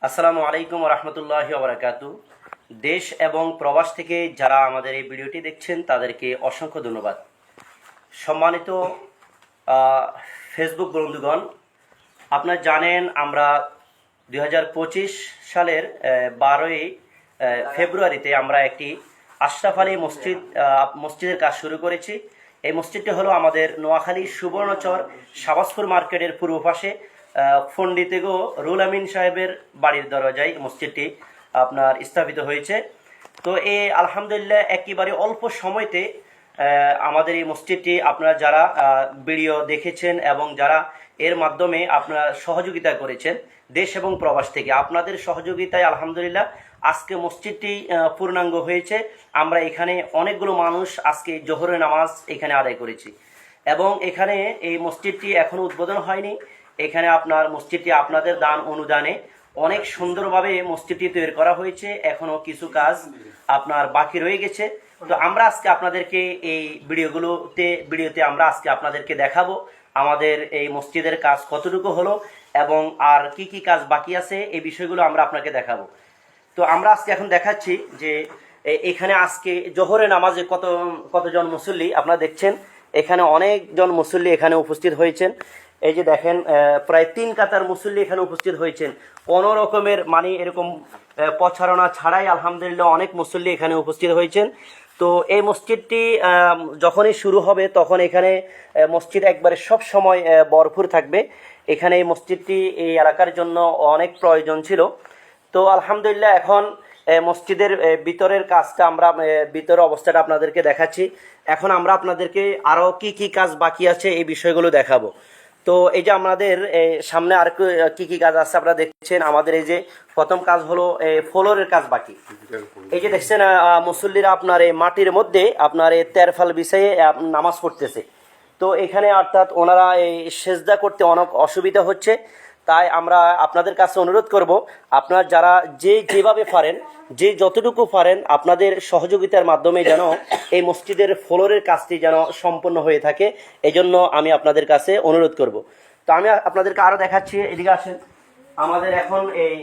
আসসালামু আলাইকুম রহমতুল্লাহি ওবরাকাতু। দেশ এবং প্রবাস থেকে যারা আমাদের এই ভিডিওটি দেখছেন তাদেরকে অসংখ্য ধন্যবাদ। সম্মানিত ফেসবুক বন্ধুগণ, আপনারা জানেন আমরা 2025 সালের 12ই ফেব্রুয়ারিতে আমরা একটি আশরাফ আলী মসজিদের কাজ শুরু করেছি। এই মসজিদটি হলো আমাদের নোয়াখালী সুবর্ণচর শাবাজপুর মার্কেটের পূর্ব পাশে পণ্ডিতেগো রুল আমিন সাহেবের বাড়ির দরজায় মসজিদটি আপনার স্থাপিত হয়েছে। তো আলহামদুলিল্লাহ একেবারে অল্প সময়তে আমাদের এই মসজিদটি আপনারা যারা ভিডিও দেখেছেন এবং যারা এর মাধ্যমে আপনারা সহযোগিতা করেছেন দেশ এবং প্রবাস থেকে, আপনাদের সহযোগিতায় আলহামদুলিল্লাহ আজকে মসজিদটি পূর্ণাঙ্গ হয়েছে। আমরা এখানে অনেকগুলো মানুষ আজকে জোহরের নামাজ এখানে আদায় করেছি এবং এখানে এই মসজিদটি এখনো উদ্বোধন হয়নি। এখানে আপনার মসজিদটি আপনাদের দান অনুদানে অনেক সুন্দরভাবে মসজিদটি তৈরি করা হয়েছে। এখনো কিছু কাজ আপনার বাকি রয়ে গেছে। তো আমরা আজকে আপনাদেরকে এই ভিডিওতে আমরা আজকে আপনাদেরকে দেখাবো আমাদের এই মসজিদের কাজ কতটুকু হলো এবং আর কি কি কাজ বাকি আছে, এই বিষয়গুলো আমরা আপনাকে দেখাবো। তো আমরা আজকে এখন দেখাচ্ছি যে এখানে আজকে জোহরের নামাজে কতজন মুসল্লি আপনারা দেখছেন। এখানে অনেকজন মুসল্লি এখানে উপস্থিত হয়েছেন। এই যে দেখেন প্রায় 3 কাতার মুসল্লি এখানে উপস্থিত হয়েছেন। কোনো রকমের এরকম প্রচারণা ছাড়াই আলহামদুলিল্লাহ অনেক মুসল্লি এখানে উপস্থিত হয়েছেন। তো এই মসজিদটি যখনই শুরু হবে তখন এখানে মসজিদ একবারে সব সময় ভরপুর থাকবে। এখানে এই মসজিদটি এই এলাকার জন্য অনেক প্রয়োজন ছিল। তো আলহামদুলিল্লাহ এখন মসজিদের ভিতরের কাজটা আমরা ভিতরের অবস্থাটা আপনাদেরকে দেখাচ্ছি। এখন আমরা আপনাদেরকে আরও কি কি কাজ বাকি আছে এই বিষয়গুলো দেখাবো। তো এই যে আমাদের সামনে আর কি কি কাজ আছে আপনারা দেখছেন। আমাদের এই যে প্রথম কাজ হলো ফ্লোরের কাজ বাকি। এই যে দেখছেন মুসল্লিরা আপনার এই মাটির মধ্যে আপনার এই তেরফাল বিছাইয়ে নামাজ পড়তেছে। তো এখানে অর্থাৎ ওনারা এই সেজদা করতে অনেক অসুবিধা হচ্ছে। তাই আমরা আপনাদের কাছে অনুরোধ করব, আপনারা যারা যেভাবে পারেন, যতটুকু পারেন আপনাদের সহযোগিতার মাধ্যমে যেন এই মসজিদের ফ্লোরের কাজটি যেন সম্পন্ন হয়ে থাকে, এজন্য আমি আপনাদের কাছে অনুরোধ করব। তো আমি আপনাদেরকে আরও দেখাচ্ছি, এদিকে আসেন। আমাদের এখন এই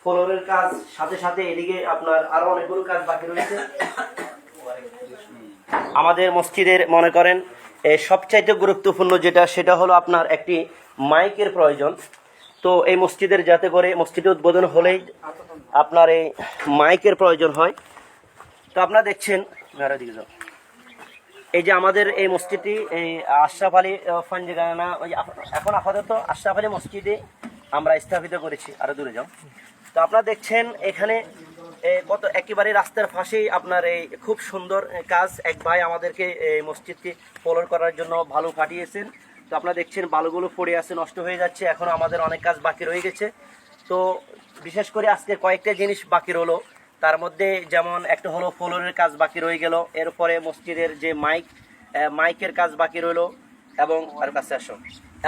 ফ্লোরের কাজ সাথে সাথে এদিকে আপনার আরও অনেকগুলো কাজ বাকি রয়েছে। আমাদের মসজিদের মনে করেন সবচাইতে গুরুত্বপূর্ণ সেটা হলো আপনার একটি মাইকের প্রয়োজন। তো এই মসজিদের যাতে করে মসজিদের উদ্বোধন হলেই আপনার এই মাইকের প্রয়োজন হয়। তো আপনারা দেখছেন এই যে আমাদের এই মসজিদটি এই আশরাফ আলী ফানজিগানা এখন আপাতত আশরাফ আলী মসজিদে আমরা স্থাপিত করেছি। আরো দূরে যাও। তো আপনারা দেখছেন এখানে একেবারে রাস্তার পাশেই আপনার এই খুব সুন্দর কাজ। এক ভাই আমাদেরকে এই মসজিদকে ফ্লোর করার জন্য ভালো পাঠিয়েছেন। তো আপনারা দেখছেন বালুগুলো পড়ে আছে, নষ্ট হয়ে যাচ্ছে। এখন আমাদের অনেক কাজ বাকি রয়ে গেছে। তো বিশেষ করে আজকে কয়েকটা জিনিস বাকি রইলো। তার মধ্যে যেমন একটা হলো ফ্লোরের কাজ বাকি রয়ে গেল, এরপরে মসজিদের যে মাইকের কাজ বাকি রইলো এবং আর কাছে আসো,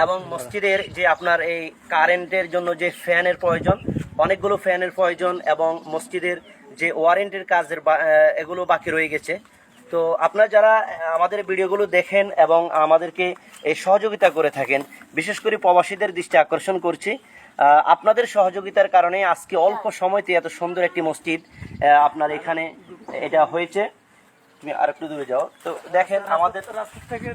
এবং মসজিদের যে আপনার এই কারেন্টের জন্য যে ফ্যানের প্রয়োজন, অনেকগুলো ফ্যানের প্রয়োজন, এবং মসজিদের যে ওয়ারেন্টির কাজের এগুলো বাকি রয়ে গেছে। তো আপনারা যারা আমাদের ভিডিওগুলো দেখেন এবং আমাদেরকে এই সহযোগিতা করে থাকেন, বিশেষ করে প্রবাসীদের দৃষ্টি আকর্ষণ করছি, আপনাদের সহযোগিতার কারণে আজকে অল্প সময়তে এত সুন্দর একটি মসজিদ আপনার এখানে এটা হয়েছে। তুমি আর একটু দূরে যাও। তো দেখেন আমাদের রাস্তা থেকে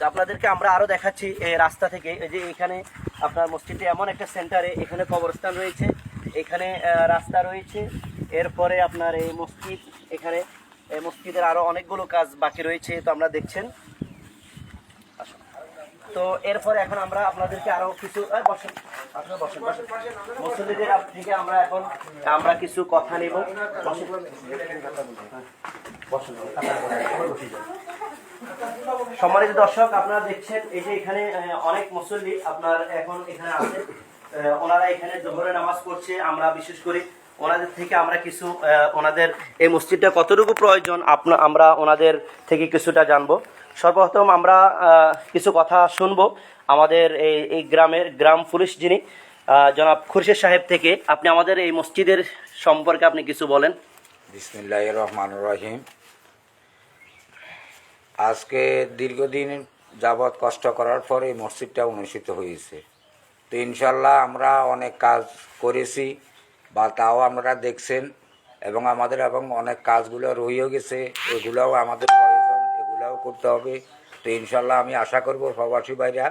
আপনাদেরকে আমরা আরো দেখাচ্ছি এই রাস্তা থেকে। এই যে এখানে আপনার মসজিদে এমন একটা সেন্টারে, এখানে কবরস্থান রয়েছে, এখানে রাস্তা রয়েছে, এরপরে আপনার এই মসজিদ, এখানে মসজিদের আরো অনেকগুলো কাজ বাকি রয়েছে। তো আমরা দেখছেন। তো এরপরে এখন আমরা আপনাদেরকে আরো কিছু মুসল্লিদের থেকে আমরা কিছু কথা নেব। সম্মানিত দর্শক, আপনারা দেখছেন এই যে এখানে অনেক মুসল্লি আপনার এখন এখানে আছে। ওনারা এখানে জোহরের নামাজ পড়ছে। আমরা বিশেষ করে ওনাদের থেকে আমরা কিছু ওনাদের এই মসজিদটা কতটুকু প্রয়োজন আমরা ওনাদের থেকে কিছুটা জানবো। সর্বপ্রথম আমরা কিছু কথা শুনবো আমাদের এই গ্রাম পুলিশ যিনি জনাব খুরশেদ সাহেব থেকে। আপনি আমাদের এই মসজিদের সম্পর্কে আপনি কিছু বলেন। বিসমিল্লাহির রহমানির রহিম। আজকে দীর্ঘদিন যাবৎ কষ্ট করার পর এই মসজিদটা অনুষ্ঠিত হয়েছে। তো ইনশাল্লাহ আমরা অনেক কাজ করেছি বা তাও আপনারা দেখছেন, এবং আমাদের অনেক কাজগুলো রয়েও গেছে, এগুলোও আমাদের প্রয়োজন, এগুলোও করতে হবে। তো ইনশাল্লাহ আমি আশা করব প্রবাসী ভাইরা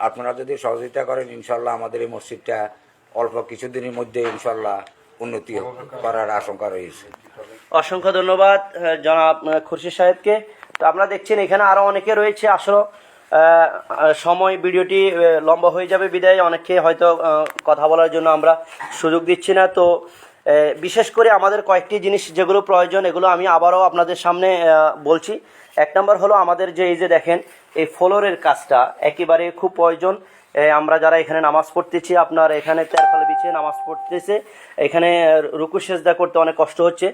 আপনারা যদি সহযোগিতা করেন, ইনশাল্লাহ আমাদের এই মসজিদটা অল্প কিছুদিনের মধ্যে ইনশাল্লাহ উন্নতি করার আশঙ্কা রয়েছে। অসংখ্য ধন্যবাদ জনাব খুরশিদ সাহেবকে। তো আপনারা দেখছেন এখানে আরও অনেকে রয়েছে। আসলে সময় ভিডিওটি লম্বা হয়ে যাবে বিদায় অনেককে হয়তো কথা বলার জন্য আমরা সুযোগ দিচ্ছি না। তো বিশেষ করে আমাদের কয়েকটি জিনিস যেগুলো প্রয়োজন, এগুলো আমি আবারও আপনাদের সামনে বলছি। এক নম্বর হলো আমাদের যে এই যে দেখেন এই ফ্লোরের কাজটা একেবারে খুব প্রয়োজন। আমরা যারা এখানে নামাজ পড়তেছি, আপনার এখানে তেরফালে বিছিয়ে নামাজ পড়তেছে, এখানে রুকু সেজদা করতে অনেক কষ্ট হচ্ছে।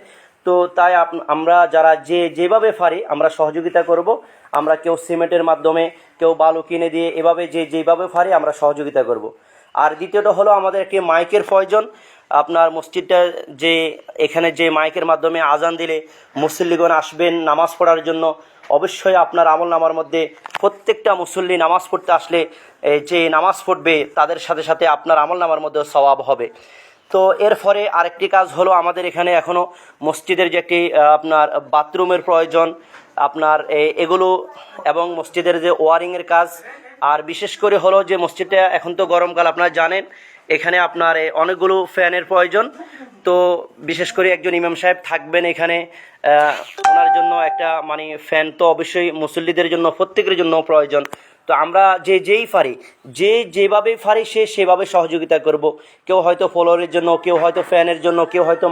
তো তাই আমরা যারা যেভাবে পারি আমরা সহযোগিতা করব। আমরা কেউ সিমেন্টের মাধ্যমে, কেউ বালু কিনে দিয়ে, এভাবে যেভাবে পারি আমরা সহযোগিতা করব। আর দ্বিতীয়টা হলো আমাদের একটি মাইকের প্রয়োজন। আপনার মসজিদটা যে এখানে যে মাইকের মাধ্যমে আজান দিলে মুসল্লিগণ আসবেন নামাজ পড়ার জন্য, অবশ্যই আপনার আমলনামার মধ্যে প্রত্যেকটা মুসল্লি নামাজ পড়তে আসলে যে নামাজ পড়বে তাদের সাথে সাথে আপনার আমলনামার মধ্যেও সওয়াব হবে। তো এর ফলে আরেকটি কাজ হলো আমাদের এখানে এখনও মসজিদের যে একটি আপনার বাথরুমের প্রয়োজন, আপনার এগুলো এবং মসজিদের যে ওয়ারিংয়ের কাজ। আর বিশেষ করে হলো যে মসজিদটা এখন তো গরমকাল আপনারা জানেন, এখানে আপনার অনেকগুলো ফ্যানের প্রয়োজন। তো বিশেষ করে একজন ইমাম সাহেব থাকবেন এখানে, ওনার জন্য একটা মানে ফ্যান তো অবশ্যই মুসল্লিদের জন্য প্রত্যেকের জন্য প্রয়োজন। তো আমরা যেই পারি, যেভাবে পারি সেভাবে সহযোগিতা করব। কেউ হয়তো ফ্লোরের জন্য, কেউ হয়তো ফ্যানের জন্য, কেউ হয়তো